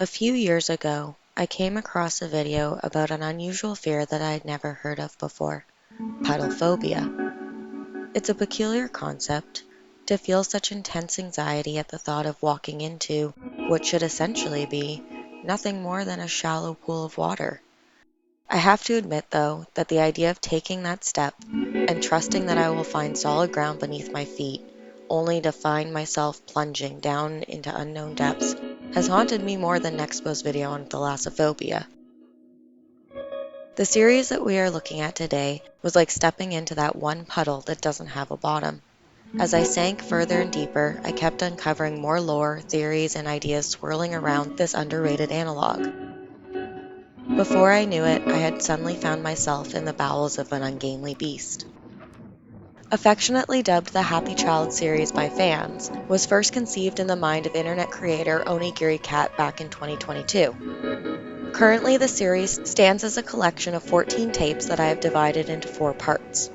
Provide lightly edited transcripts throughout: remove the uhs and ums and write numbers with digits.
A few years ago, I came across a video about an unusual fear that I had never heard of before, puddle phobia. It's a peculiar concept to feel such intense anxiety at the thought of walking into what should essentially be nothing more than a shallow pool of water. I have to admit, though, that the idea of taking that step and trusting that I will find solid ground beneath my feet, only to find myself plunging down into unknown depths, has haunted me more than Nexpo's video on thalassophobia. The series that we are looking at today was like stepping into that one puddle that doesn't have a bottom. As I sank further and deeper, I kept uncovering more lore, theories, and ideas swirling around this underrated analog. Before I knew it, I had suddenly found myself in the bowels of an ungainly beast. Affectionately dubbed the Happy Child series by fans, was first conceived in the mind of internet creator Onigiri Cat back in 2022. Currently, the series stands as a collection of 14 tapes that I have divided into 4 parts.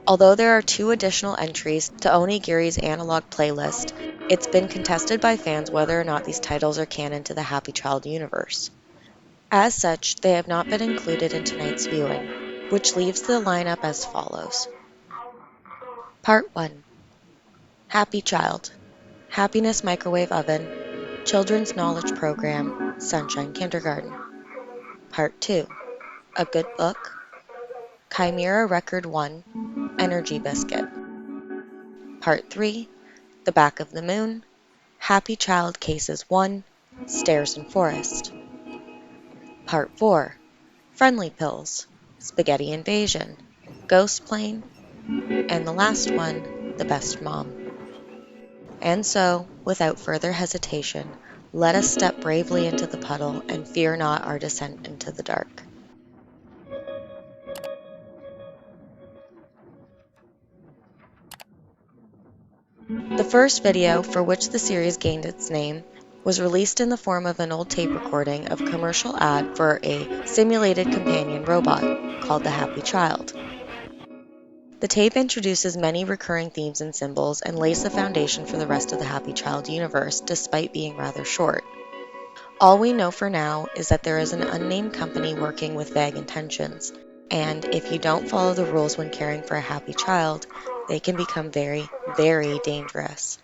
Although there are 2 additional entries to Onigiri's analog playlist, it's been contested by fans whether or not these titles are canon to the Happy Child universe. As such, they have not been included in tonight's viewing, which leaves the lineup as follows. Part 1. Happy Child. Happiness Microwave Oven. Children's Knowledge Program. Sunshine Kindergarten. Part 2. A Good Book. Chimera Record 1. Energy Biscuit. Part 3. The Back of the Moon. Happy Child Cases 1. Stairs and Forest. Part 4. Friendly Pills. Spaghetti Invasion. Ghost Plane. And the last one, The Best Mom. And so, without further hesitation, let us step bravely into the puddle and fear not our descent into the dark. The first video, for which the series gained its name, was released in the form of an old tape recording of a commercial ad for a simulated companion robot called the Happy Child. The tape introduces many recurring themes and symbols and lays the foundation for the rest of the Happy Child universe, despite being rather short. All we know for now is that there is an unnamed company working with vague intentions, and if you don't follow the rules when caring for a happy child, they can become very, very dangerous.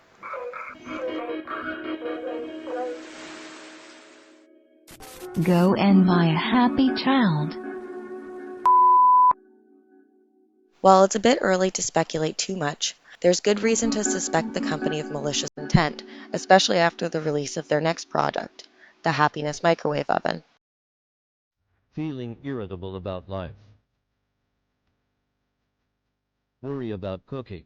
Go and buy a happy child. While it's a bit early to speculate too much, there's good reason to suspect the company of malicious intent, especially after the release of their next product, the Happiness Microwave Oven. Feeling irritable about life. Worry about cooking.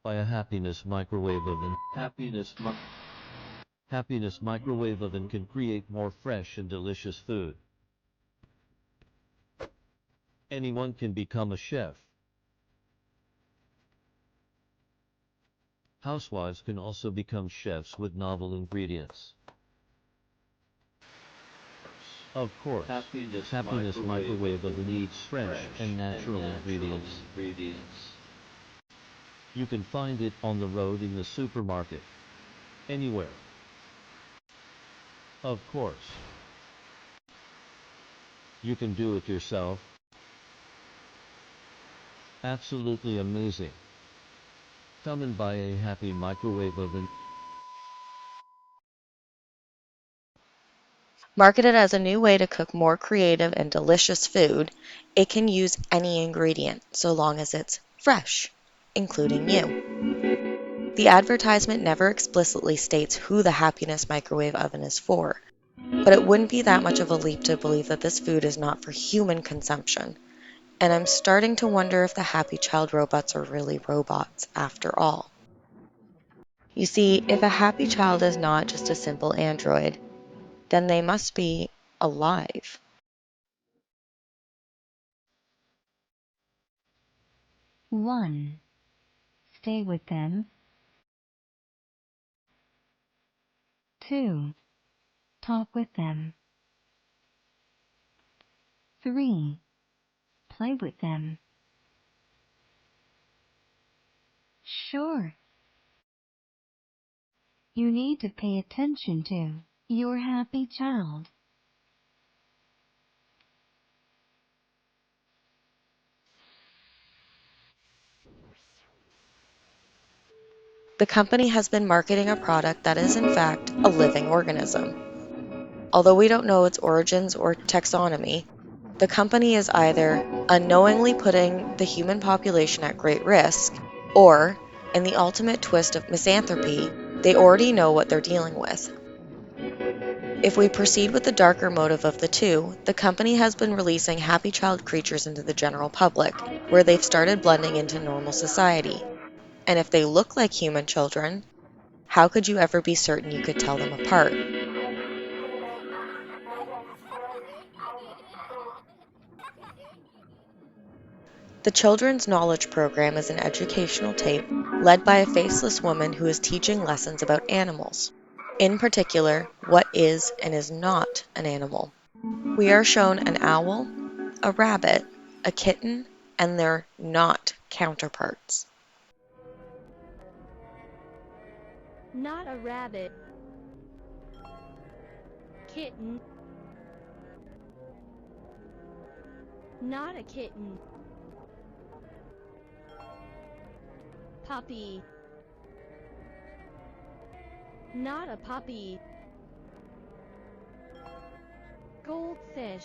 Buy a Happiness Microwave Oven. Happiness Microwave Oven can create more fresh and delicious food. Anyone can become a chef. Housewives can also become chefs with novel ingredients. Of course, Happiness Microwave Oven needs fresh and natural ingredients. You can find it on the road, in the supermarket, anywhere. Of course, you can do it yourself. Absolutely amazing. Come and buy a Happy Microwave Oven. Marketed as a new way to cook more creative and delicious food, it can use any ingredient so long as it's fresh, including you. The advertisement never explicitly states who the Happiness Microwave Oven is for, but it wouldn't be that much of a leap to believe that this food is not for human consumption, and I'm starting to wonder if the Happy Child robots are really robots after all. You see, if a Happy Child is not just a simple android, then they must be alive. 1. Stay with them. 2. Talk with them. 3. Play with them. Sure. You need to pay attention to your happy child. The company has been marketing a product that is, in fact, a living organism. Although we don't know its origins or taxonomy, the company is either unknowingly putting the human population at great risk, or, in the ultimate twist of misanthropy, they already know what they're dealing with. If we proceed with the darker motive of the two, the company has been releasing happy child creatures into the general public, where they've started blending into normal society. And if they look like human children, how could you ever be certain you could tell them apart? The Children's Knowledge Program is an educational tape led by a faceless woman who is teaching lessons about animals. In particular, what is and is not an animal. We are shown an owl, a rabbit, a kitten, and their not counterparts. Not a rabbit. Kitten. Not a kitten. Puppy. Not a puppy. Goldfish.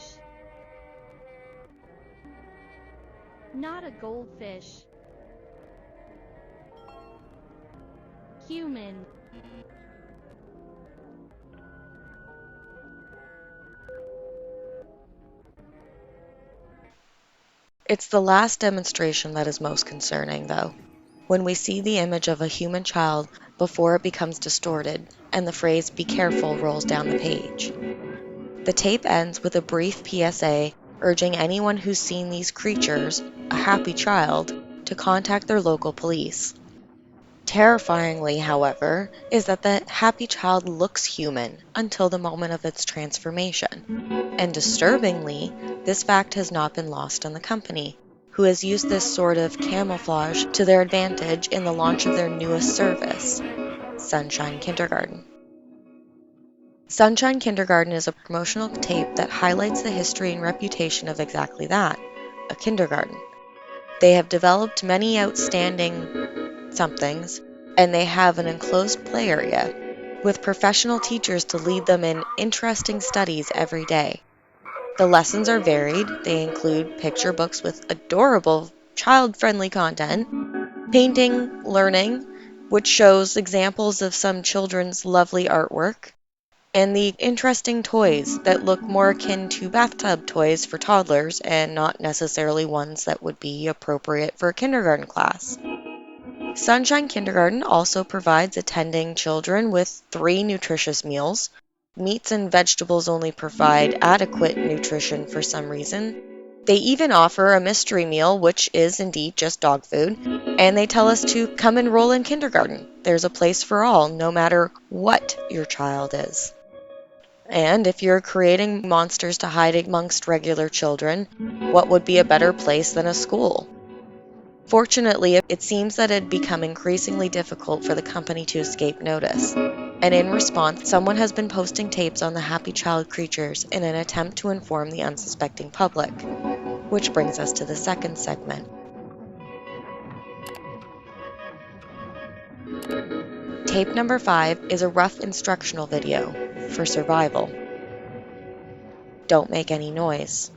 Not a goldfish. Human. It's the last demonstration that is most concerning, though. When we see the image of a human child before it becomes distorted and the phrase "be careful" rolls down the page. The tape ends with a brief PSA urging anyone who's seen these creatures, a happy child, to contact their local police. Terrifyingly, however, is that the happy child looks human until the moment of its transformation. And disturbingly, this fact has not been lost on the company, who has used this sort of camouflage to their advantage in the launch of their newest service, Sunshine Kindergarten. Sunshine Kindergarten is a promotional tape that highlights the history and reputation of exactly that, a kindergarten. They have developed many outstanding somethings, and they have an enclosed play area with professional teachers to lead them in interesting studies every day. The lessons are varied. They include picture books with adorable child-friendly content, painting learning, which shows examples of some children's lovely artwork, and the interesting toys that look more akin to bathtub toys for toddlers and not necessarily ones that would be appropriate for a kindergarten class. Sunshine Kindergarten also provides attending children with 3 nutritious meals. Meats and vegetables only provide adequate nutrition for some reason. They even offer a mystery meal, which is indeed just dog food, and they tell us to come enroll in kindergarten. There's a place for all, no matter what your child is. And if you're creating monsters to hide amongst regular children, what would be a better place than a school? Fortunately, it seems that it had become increasingly difficult for the company to escape notice, and in response, someone has been posting tapes on the happy child creatures in an attempt to inform the unsuspecting public. Which brings us to the second segment. Tape number 5 is a rough instructional video for survival. Don't make any noise.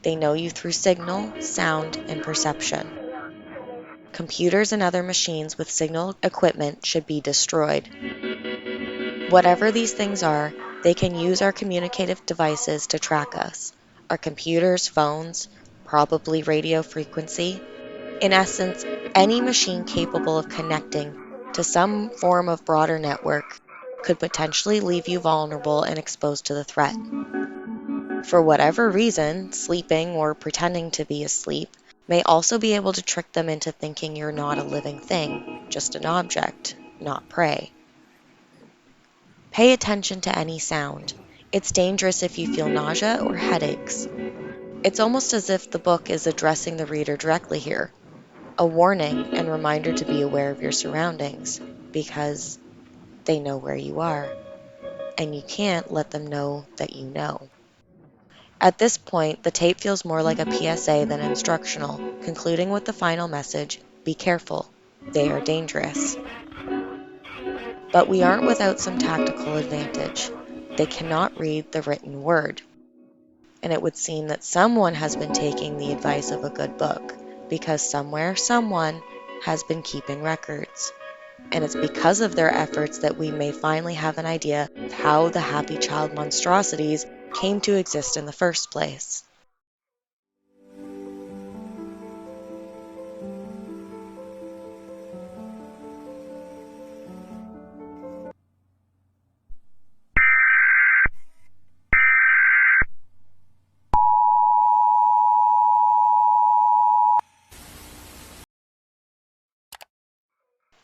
They know you through signal, sound, and perception. Computers and other machines with signal equipment should be destroyed. Whatever these things are, they can use our communicative devices to track us. Our computers, phones, probably radio frequency. In essence, any machine capable of connecting to some form of broader network could potentially leave you vulnerable and exposed to the threat. For whatever reason, sleeping or pretending to be asleep may also be able to trick them into thinking you're not a living thing, just an object, not prey. Pay attention to any sound. It's dangerous if you feel nausea or headaches. It's almost as if the book is addressing the reader directly here, a warning and reminder to be aware of your surroundings, because They know where you are, and you can't let them know that you know. At this point, the tape feels more like a PSA than instructional, concluding with the final message, be careful, they are dangerous. But we aren't without some tactical advantage. They cannot read the written word. And it would seem that someone has been taking the advice of a good book, because somewhere, someone has been keeping records. And it's because of their efforts that we may finally have an idea of how the Happy Child monstrosities came to exist in the first place.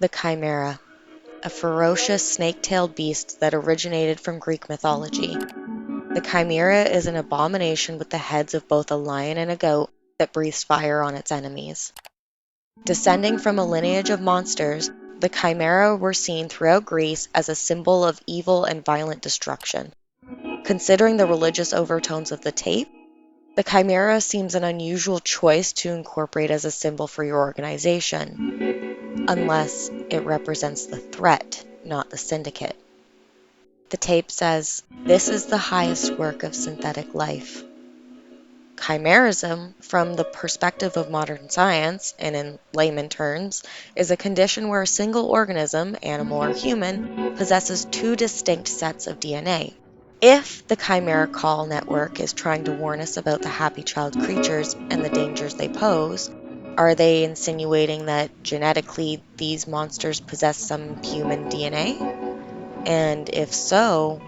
The Chimera, a ferocious snake-tailed beast that originated from Greek mythology. The Chimera is an abomination with the heads of both a lion and a goat that breathes fire on its enemies. Descending from a lineage of monsters, the Chimera were seen throughout Greece as a symbol of evil and violent destruction. Considering the religious overtones of the tape, the Chimera seems an unusual choice to incorporate as a symbol for your organization, unless it represents the threat, not the syndicate. The tape says, "This is the highest work of synthetic life." Chimerism, from the perspective of modern science, and in layman terms, is a condition where a single organism, animal or human, possesses two distinct sets of DNA. If the Chimera Call network is trying to warn us about the Happy Child creatures and the dangers they pose, are they insinuating that genetically these monsters possess some human DNA? And if so,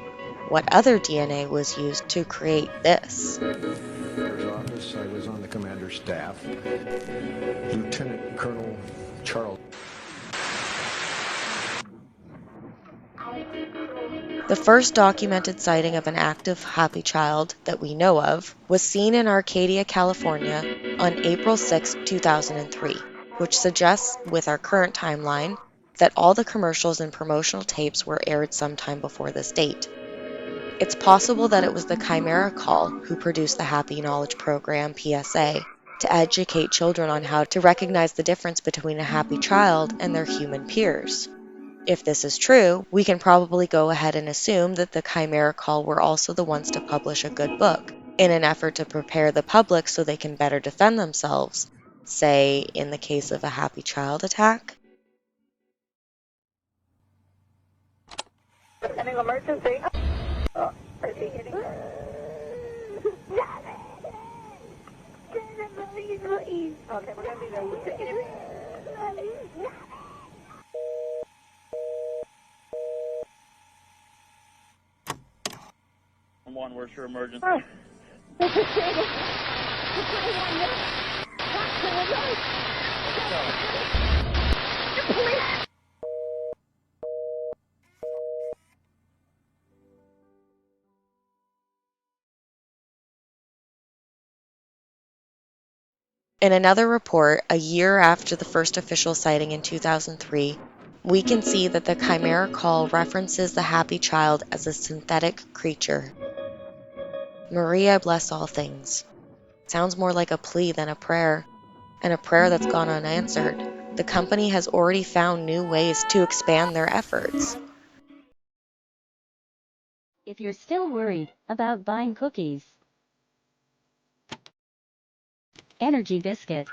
what other DNA was used to create this? Office. I was on the commander's staff. Lieutenant Colonel Charles. The first documented sighting of an active Happy Child that we know of was seen in Arcadia, California on April 6, 2003, which suggests, with our current timeline, that all the commercials and promotional tapes were aired sometime before this date. It's possible that it was the Chimera Call who produced the Happy Knowledge Program, PSA, to educate children on how to recognize the difference between a happy child and their human peers. If this is true, we can probably go ahead and assume that the Chimera Call were also the ones to publish a good book, in an effort to prepare the public so they can better defend themselves, say, in the case of a Happy Child attack. Any emergency? Oh, is he hitting her? Please. Okay, we're gonna be there. One, where's your emergency? In another report, a year after the first official sighting in 2003, we can see that the Chimera Call references the Happy Child as a synthetic creature. Maria, bless all things. Sounds more like a plea than a prayer, and a prayer that's gone unanswered. The company has already found new ways to expand their efforts. If you're still worried about buying cookies, Energy Biscuit,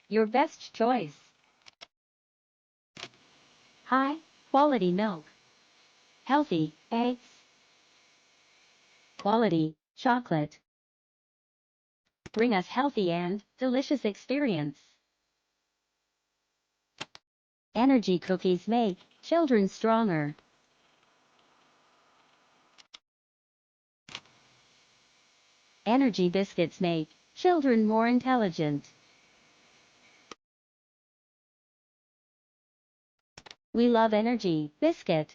your best choice. High quality milk, healthy eggs, quality chocolate. Bring us healthy and delicious experience. Energy cookies make children stronger. Energy biscuits make children more intelligent. We love Energy Biscuit.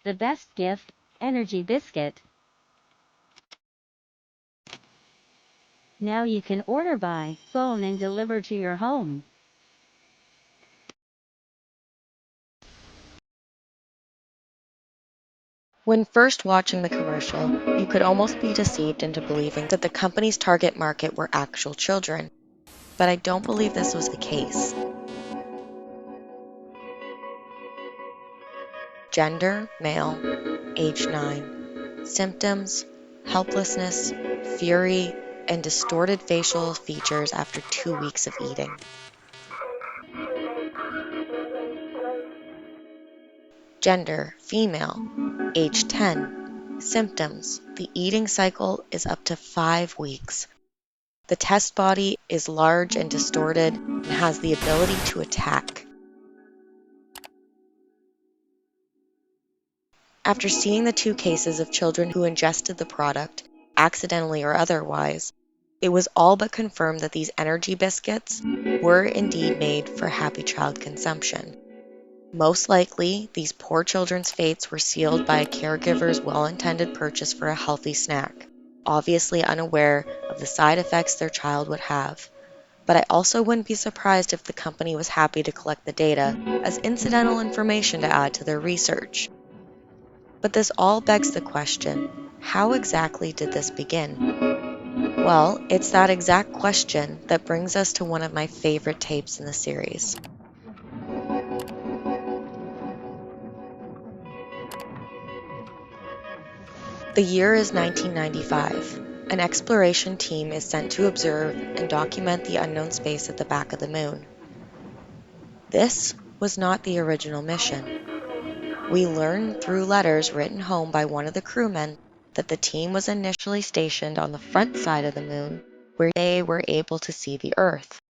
The best gift, Energy Biscuit. Now you can order by phone and deliver to your home. When first watching the commercial, you could almost be deceived into believing that the company's target market were actual children, but I don't believe this was the case. Gender, male, age 9. Symptoms, helplessness, fury, and distorted facial features after 2 weeks of eating. Gender, female, age 10. Symptoms, the eating cycle is up to 5 weeks. The test body is large and distorted and has the ability to attack. After seeing the 2 cases of children who ingested the product, accidentally or otherwise, it was all but confirmed that these energy biscuits were indeed made for happy child consumption. Most likely, these poor children's fates were sealed by a caregiver's well-intended purchase for a healthy snack, obviously unaware of the side effects their child would have. But I also wouldn't be surprised if the company was happy to collect the data as incidental information to add to their research. But this all begs the question, how exactly did this begin? Well, it's that exact question that brings us to one of my favorite tapes in the series. The year is 1995. An exploration team is sent to observe and document the unknown space at the back of the moon. This was not the original mission. We learn through letters written home by one of the crewmen that the team was initially stationed on the front side of the moon, where they were able to see the Earth.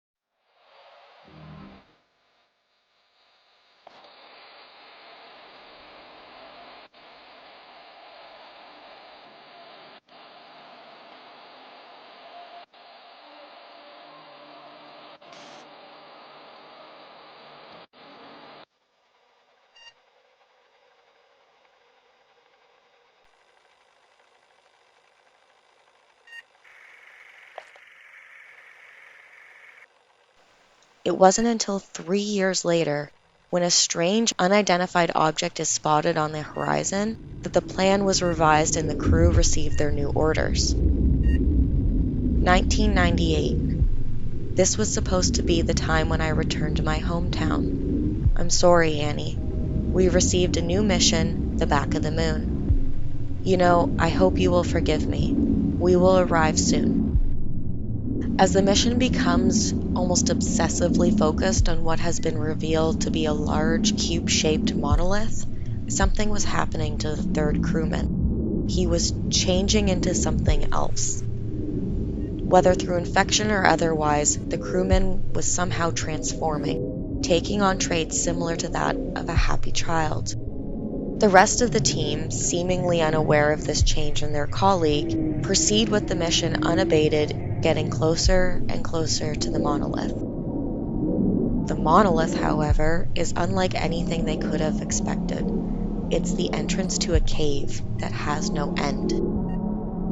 It wasn't until 3 years later, when a strange unidentified object is spotted on the horizon, that the plan was revised and the crew received their new orders. 1998. This was supposed to be the time when I returned to my hometown. I'm sorry, Annie. We received a new mission, the back of the moon. You know, I hope you will forgive me. We will arrive soon. As the mission becomes almost obsessively focused on what has been revealed to be a large cube-shaped monolith, something was happening to the third crewman. He was changing into something else. Whether through infection or otherwise, the crewman was somehow transforming, taking on traits similar to that of a happy child. The rest of the team, seemingly unaware of this change in their colleague, proceed with the mission unabated, getting closer and closer to the monolith. The monolith, however, is unlike anything they could have expected. It's the entrance to a cave that has no end.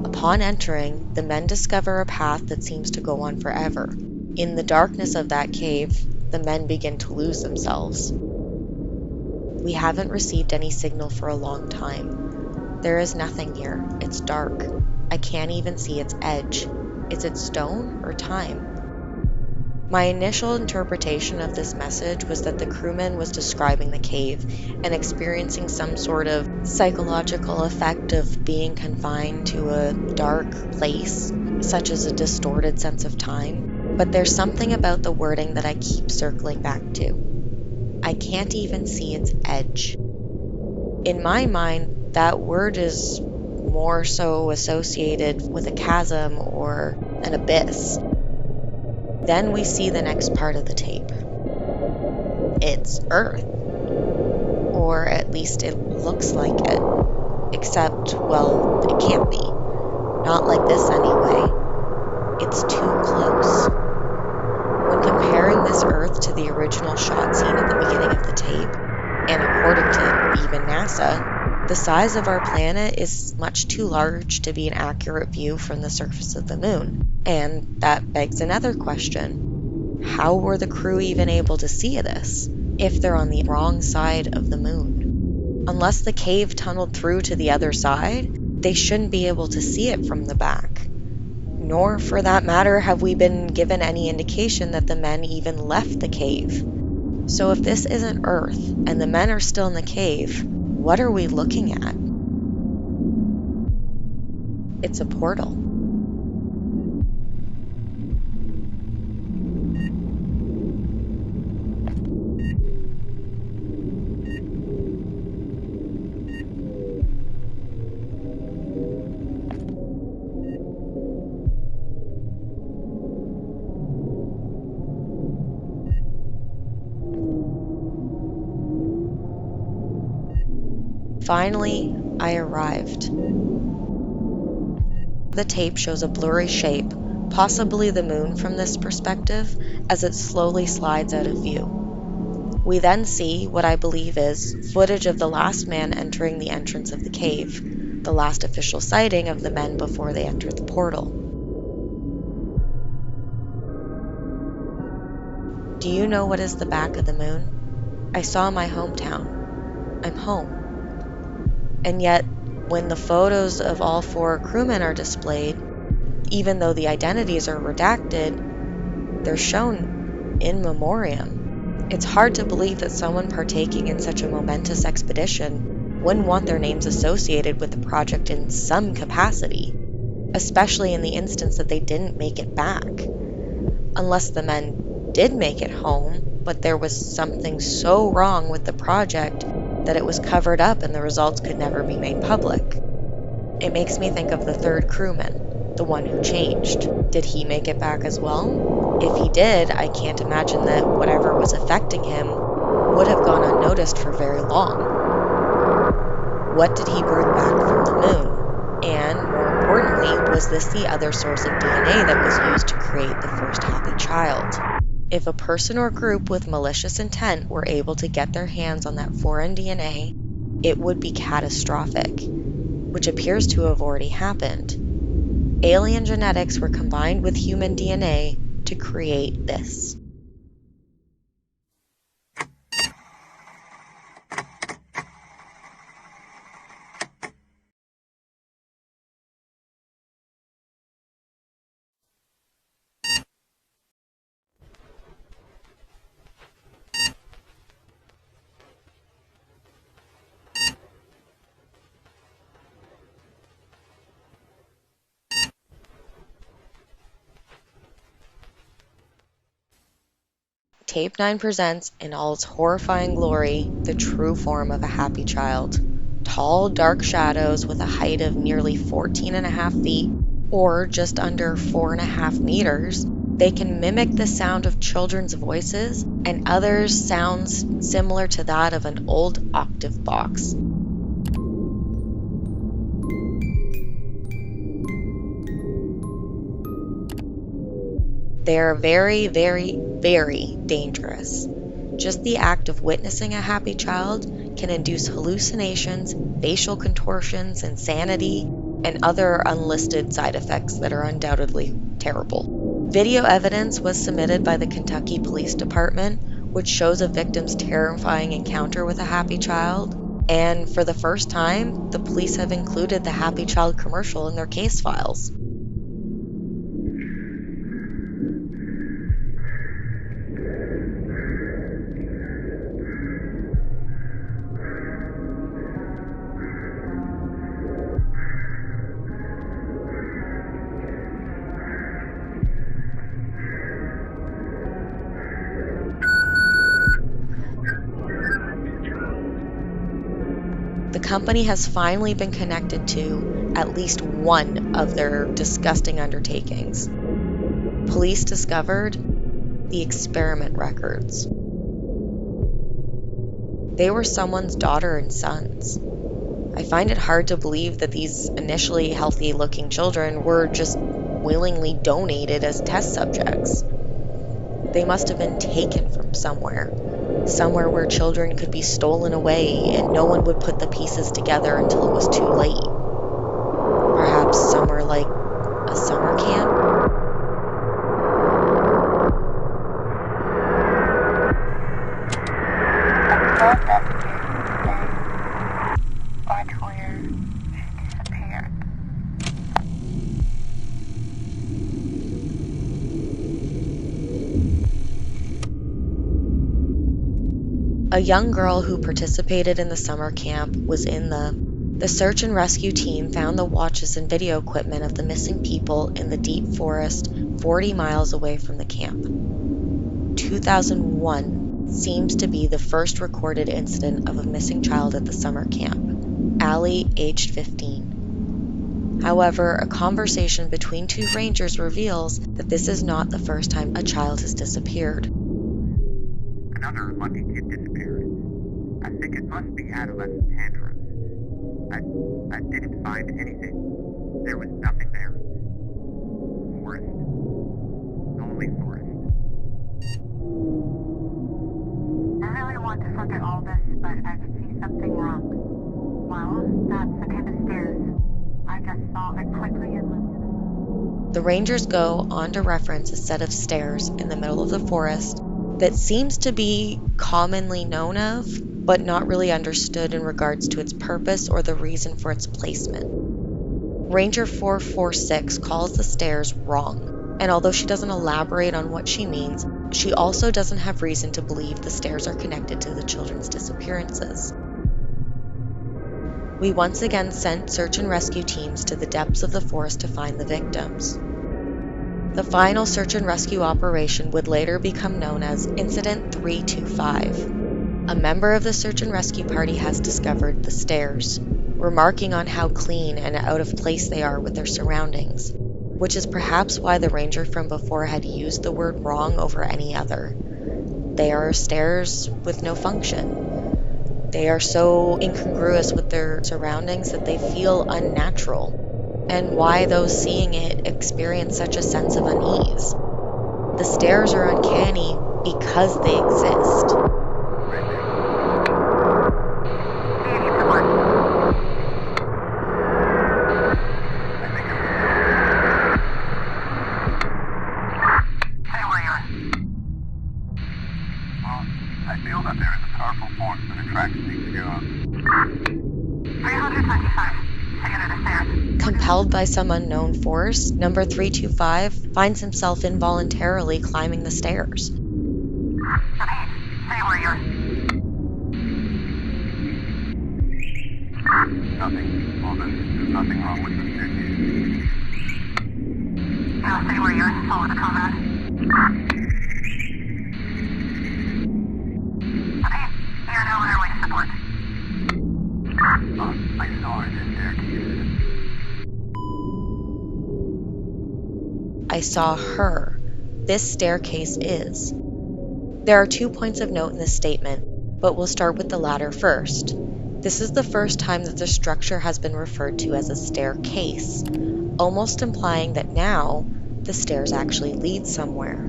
Upon entering, the men discover a path that seems to go on forever. In the darkness of that cave, the men begin to lose themselves. We haven't received any signal for a long time. There is nothing here. It's dark. I can't even see its edge. Is it stone or time? My initial interpretation of this message was that the crewman was describing the cave and experiencing some sort of psychological effect of being confined to a dark place, such as a distorted sense of time. But there's something about the wording that I keep circling back to. I can't even see its edge. In my mind, that word is more so associated with a chasm or an abyss. Then we see the next part of the tape. It's Earth. Or at least it looks like it. Except, well, it can't be. Not like this anyway. It's too close. When comparing this Earth to the original shot seen at the beginning of the tape, and according to even NASA, the size of our planet is much too large to be an accurate view from the surface of the moon. And that begs another question. How were the crew even able to see this if they're on the wrong side of the moon? Unless the cave tunneled through to the other side, they shouldn't be able to see it from the back. Nor, for that matter, have we been given any indication that the men even left the cave. So if this isn't Earth and the men are still in the cave, what are we looking at? It's a portal. Finally, I arrived. The tape shows a blurry shape, possibly the moon from this perspective, as it slowly slides out of view. We then see what I believe is footage of the last man entering the entrance of the cave, the last official sighting of the men before they entered the portal. Do you know what is the back of the moon? I saw my hometown. I'm home. And yet, when the photos of all 4 crewmen are displayed, even though the identities are redacted, they're shown in memoriam. It's hard to believe that someone partaking in such a momentous expedition wouldn't want their names associated with the project in some capacity, especially in the instance that they didn't make it back. Unless the men did make it home, but there was something so wrong with the project that it was covered up and the results could never be made public. It makes me think of the 3rd crewman, the one who changed. Did he make it back as well? If he did, I can't imagine that whatever was affecting him would have gone unnoticed for very long. What did he bring back from the moon? And, more importantly, was this the other source of DNA that was used to create the first happy child? If a person or group with malicious intent were able to get their hands on that foreign DNA, it would be catastrophic, which appears to have already happened. Alien genetics were combined with human DNA to create this. Tape 9 presents, in all its horrifying glory, the true form of a happy child. Tall, dark shadows with a height of nearly 14.5 feet, or just under 4.5 meters, they can mimic the sound of children's voices and others sounds similar to that of an old octave box. They are very, very, very dangerous. Just the act of witnessing a happy child can induce hallucinations, facial contortions, insanity, and other unlisted side effects that are undoubtedly terrible. Video evidence was submitted by the Kentucky Police Department, which shows a victim's terrifying encounter with a happy child, and for the first time, the police have included the Happy Child commercial in their case files. The company has finally been connected to at least one of their disgusting undertakings. Police discovered the experiment records. They were someone's daughter and sons. I find it hard to believe that these initially healthy-looking children were just willingly donated as test subjects. They must have been taken from somewhere where children could be stolen away and no one would put the pieces together until it was too late. A young girl who participated in the summer camp was in the search and rescue team found the watches and video equipment of the missing people in the deep forest 40 miles away from the camp. 2001 seems to be the first recorded incident of a missing child at the summer camp, Allie, aged 15. However, a conversation between two rangers reveals that this is not the first time a child has disappeared. Another unlucky kid disappeared. I think it must be adolescent tantrums. I didn't find anything. There was nothing there. Forest. Only forest. I really want to forget all this, but I can see something wrong. Well, that's the kind of stairs. I just saw it quickly and lifted. The rangers go on to reference a set of stairs in the middle of the forest that seems to be commonly known of, but not really understood in regards to its purpose or the reason for its placement. Ranger 446 calls the stairs wrong, and although she doesn't elaborate on what she means, she also doesn't have reason to believe the stairs are connected to the children's disappearances. We once again sent search and rescue teams to the depths of the forest to find the victims. The final search and rescue operation would later become known as Incident 325. A member of the search and rescue party has discovered the stairs, remarking on how clean and out of place they are with their surroundings, which is perhaps why the ranger from before had used the word wrong over any other. They are stairs with no function. They are so incongruous with their surroundings that they feel unnatural, and why those seeing it experience such a sense of unease. The stairs are uncanny because they exist. I feel that there is a powerful force that attracts things to get on. 325. Second of the stairs. Compelled by some unknown force, number 325 finds himself involuntarily climbing the stairs. Okay, stay where you're. Nothing. Well, there's nothing wrong with the staircase. Now stay where you're. Follow the combat. Okay, you're no other way to support. I saw her in the staircase. I saw her. This staircase is. There are 2 points of note in this statement, but we'll start with the latter first. This is the first time that the structure has been referred to as a staircase, almost implying that now the stairs actually lead somewhere.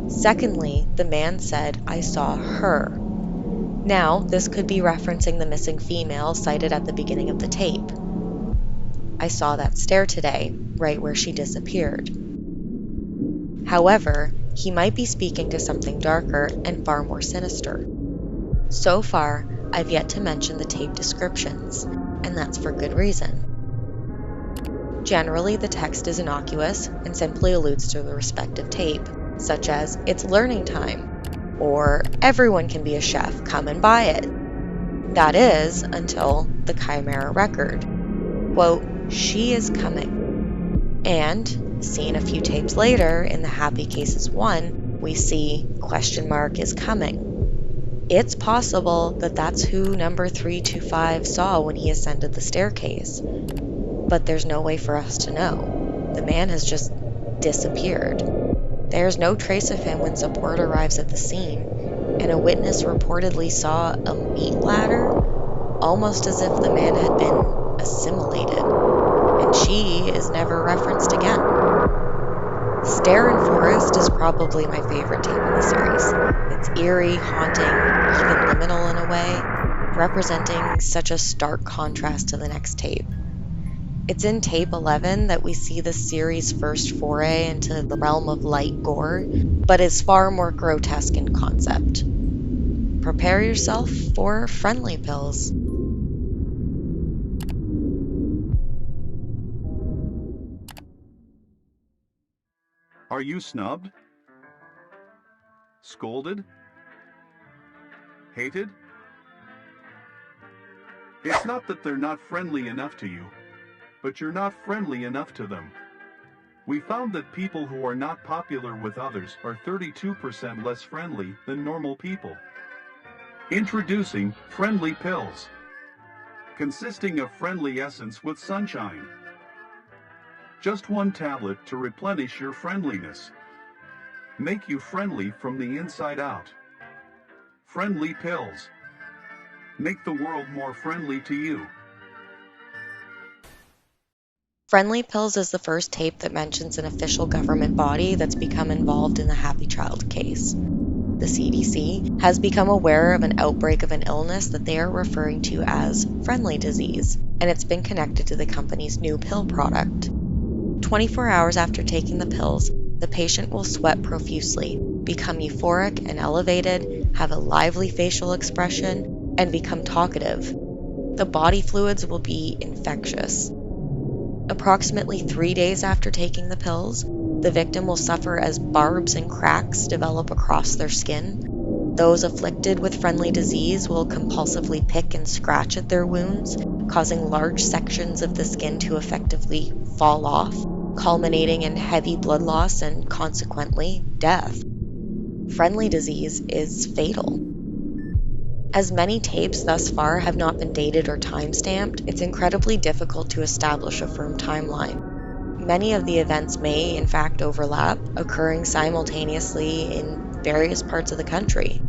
Secondly, the man said, I saw her. Now, this could be referencing the missing female cited at the beginning of the tape. I saw that stair today, right where she disappeared. However, he might be speaking to something darker and far more sinister. So far, I've yet to mention the tape descriptions, and that's for good reason. Generally, the text is innocuous and simply alludes to the respective tape, such as, it's learning time, or everyone can be a chef, come and buy it. That is, until the Chimera record. Quote, she is coming. And, seen a few tapes later, in the Happy Cases 1, we see, question mark is coming. It's possible that that's who number 325 saw when he ascended the staircase. But there's no way for us to know. The man has just disappeared. There's no trace of him when support arrives at the scene, and a witness reportedly saw a meat ladder, almost as if the man had been assimilated, and she is never referenced again. Stair and Forest is probably my favorite tape in the series. It's eerie, haunting, even liminal in a way, representing such a stark contrast to the next tape. It's in tape 11 that we see the series' first foray into the realm of light gore, but is far more grotesque in concept. Prepare yourself for friendly pills. Are you snubbed? Scolded? Hated? It's not that they're not friendly enough to you, but you're not friendly enough to them. We found that people who are not popular with others are 32% less friendly than normal people. Introducing Friendly Pills, consisting of friendly essence with sunshine. Just one tablet to replenish your friendliness. Make you friendly from the inside out. Friendly Pills. Make the world more friendly to you. Friendly Pills is the first tape that mentions an official government body that's become involved in the Happy Child case. The CDC has become aware of an outbreak of an illness that they are referring to as friendly disease, and it's been connected to the company's new pill product. 24 hours after taking the pills, the patient will sweat profusely, become euphoric and elevated, have a lively facial expression, and become talkative. The body fluids will be infectious. Approximately 3 days after taking the pills, the victim will suffer as barbs and cracks develop across their skin. Those afflicted with friendly disease will compulsively pick and scratch at their wounds, causing large sections of the skin to effectively fall off, culminating in heavy blood loss and consequently death. Friendly disease is fatal. As many tapes thus far have not been dated or time-stamped, it's incredibly difficult to establish a firm timeline. Many of the events may, in fact, overlap, occurring simultaneously in various parts of the country.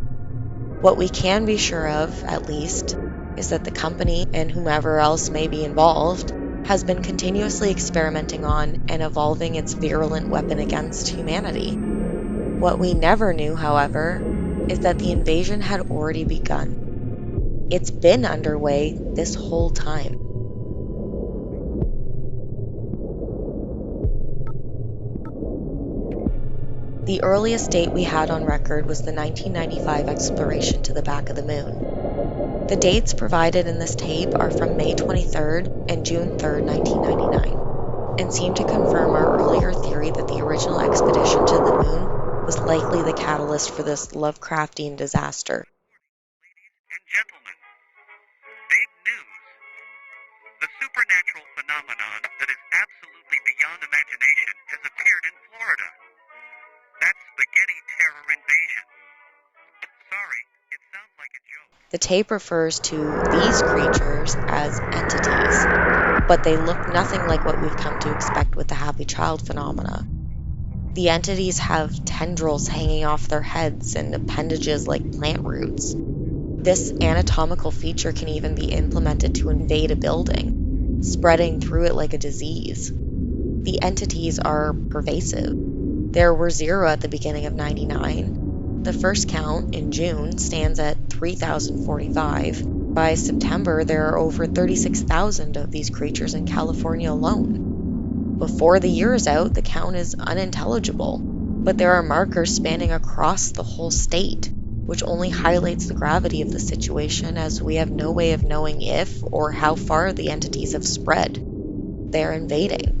What we can be sure of, at least, is that the company, and whomever else may be involved, has been continuously experimenting on and evolving its virulent weapon against humanity. What we never knew, however, is that the invasion had already begun. It's been underway this whole time. The earliest date we had on record was the 1995 exploration to the back of the moon. The dates provided in this tape are from May 23rd and June 3rd, 1999, and seem to confirm our earlier theory that the original expedition to the moon was likely the catalyst for this Lovecraftian disaster. Ladies and gentlemen, big news. The supernatural phenomenon that is absolutely beyond imagination has appeared in Florida. That's spaghetti terror invasion. Sorry, it sounds like a joke. The tape refers to these creatures as entities, but they look nothing like what we've come to expect with the Happy Child phenomena. The entities have tendrils hanging off their heads and appendages like plant roots. This anatomical feature can even be implemented to invade a building, spreading through it like a disease. The entities are pervasive. There were 0 at the beginning of '99. The first count, in June, stands at 3,045. By September, there are over 36,000 of these creatures in California alone. Before the year is out, the count is unintelligible, but there are markers spanning across the whole state, which only highlights the gravity of the situation, as we have no way of knowing if or how far the entities have spread. They are invading.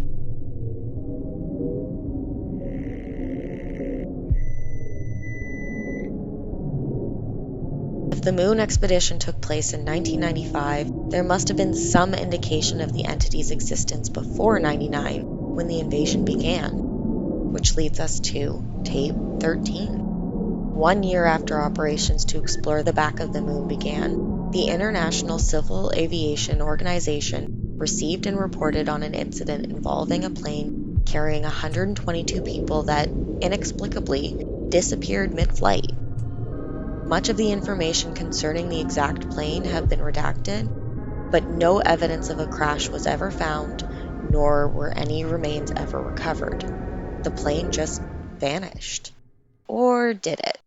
If the moon expedition took place in 1995, there must have been some indication of the entity's existence before '99, when the invasion began, which leads us to tape 13. 1 year after operations to explore the back of the moon began, the International Civil Aviation Organization received and reported on an incident involving a plane carrying 122 people that, inexplicably, disappeared mid-flight. Much of the information concerning the exact plane have been redacted, but no evidence of a crash was ever found, nor were any remains ever recovered. The plane just vanished. Or did it?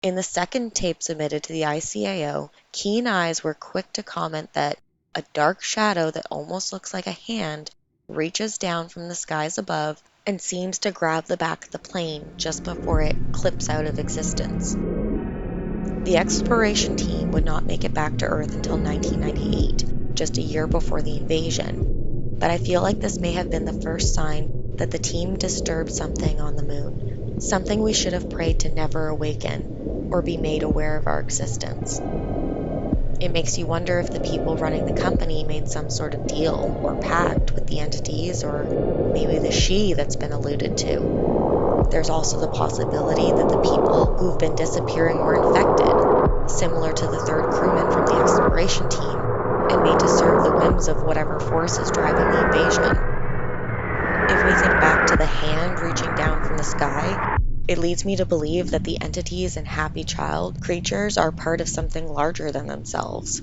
In the second tape submitted to the ICAO, keen eyes were quick to comment that a dark shadow that almost looks like a hand reaches down from the skies above and seems to grab the back of the plane just before it clips out of existence. The exploration team would not make it back to Earth until 1998, just a year before the invasion, but I feel like this may have been the first sign that the team disturbed something on the moon, something we should have prayed to never awaken or be made aware of our existence. It makes you wonder if the people running the company made some sort of deal or pact with the entities, or maybe the she that's been alluded to. There's also the possibility that the people who've been disappearing were infected, similar to the third crewman from the exploration team, and made to serve the whims of whatever force is driving the invasion. If we think back to the hand reaching down from the sky, it leads me to believe that the entities and happy child creatures are part of something larger than themselves.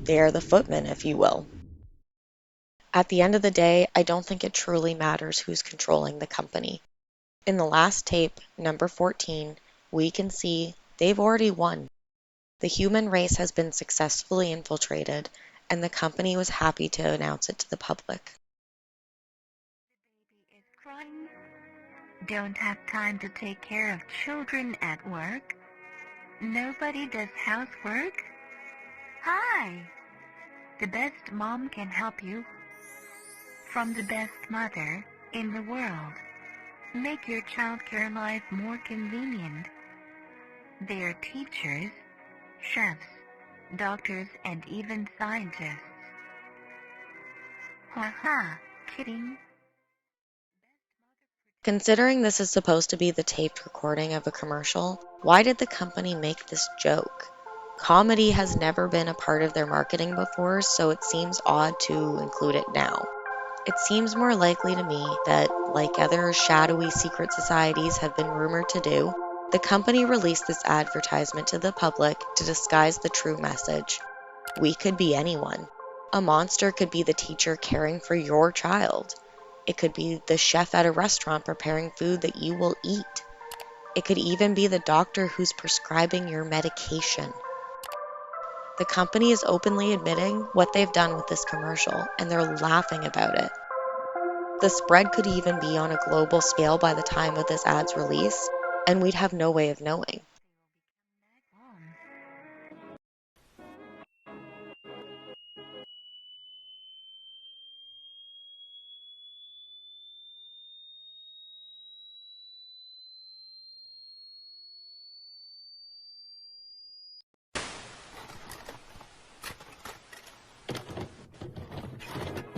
They are the footmen, if you will. At the end of the day, I don't think it truly matters who's controlling the company. In the last tape, number 14, we can see they've already won. The human race has been successfully infiltrated, and the company was happy to announce it to the public. Baby is crying. Don't have time to take care of children at work. Nobody does housework. Hi! The best mom can help you. From the best mother in the world. Make your childcare life more convenient. They are teachers, chefs, doctors, and even scientists. Haha, kidding. Considering this is supposed to be the taped recording of a commercial, why did the company make this joke? Comedy has never been a part of their marketing before, so it seems odd to include it now. It seems more likely to me that, like other shadowy secret societies have been rumored to do, the company released this advertisement to the public to disguise the true message. We could be anyone. A monster could be the teacher caring for your child. It could be the chef at a restaurant preparing food that you will eat. It could even be the doctor who's prescribing your medication. The company is openly admitting what they've done with this commercial, and they're laughing about it. The spread could even be on a global scale by the time of this ad's release, and we'd have no way of knowing.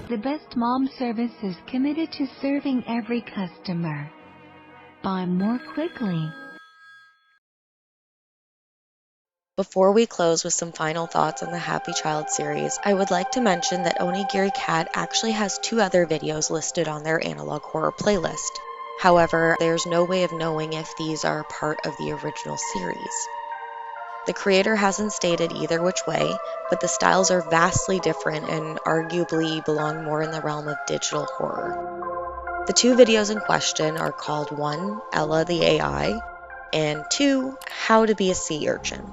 The Best Mom service is committed to serving every customer. Buy more quickly. Before we close with some final thoughts on the Happy Child series, I would like to mention that Onigiri Cat actually has 2 other videos listed on their analog horror playlist. However, there's no way of knowing if these are part of the original series. The creator hasn't stated either which way, but the styles are vastly different and arguably belong more in the realm of digital horror. The 2 videos in question are called 1, Ella the AI, and 2, How to be a Sea Urchin.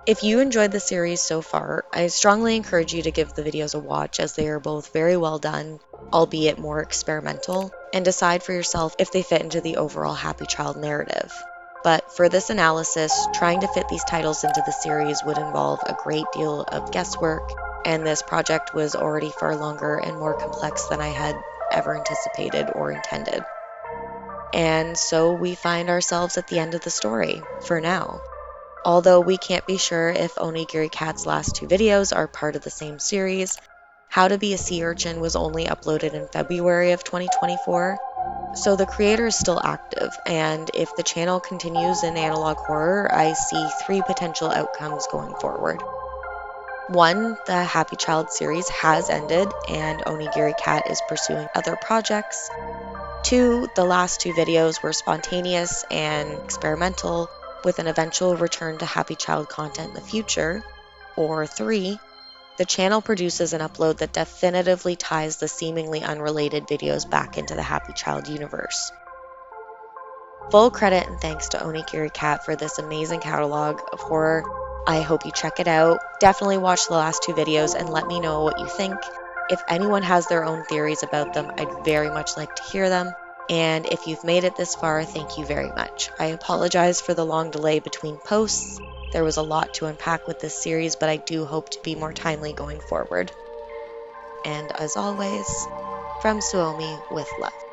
If you enjoyed the series so far, I strongly encourage you to give the videos a watch, as they are both very well done, albeit more experimental, and decide for yourself if they fit into the overall Happy Child narrative. But for this analysis, trying to fit these titles into the series would involve a great deal of guesswork, and this project was already far longer and more complex than I had ever anticipated or intended. And so we find ourselves at the end of the story, for now. Although we can't be sure if Onigiri Cat's last 2 videos are part of the same series, How to Be a Sea Urchin was only uploaded in February of 2024, so the creator is still active, and if the channel continues in analog horror, I see 3 potential outcomes going forward. 1, the Happy Child series has ended, and Onigiri Cat is pursuing other projects. 2, the last 2 videos were spontaneous and experimental, with an eventual return to Happy Child content in the future. Or 3, the channel produces an upload that definitively ties the seemingly unrelated videos back into the Happy Child universe. Full credit and thanks to Onigiri Cat for this amazing catalog of horror. I hope you check it out. Definitely watch the last 2 videos and let me know what you think. If anyone has their own theories about them, I'd very much like to hear them. And if you've made it this far, thank you very much. I apologize for the long delay between posts. There was a lot to unpack with this series, but I do hope to be more timely going forward. And as always, from Suomy with love.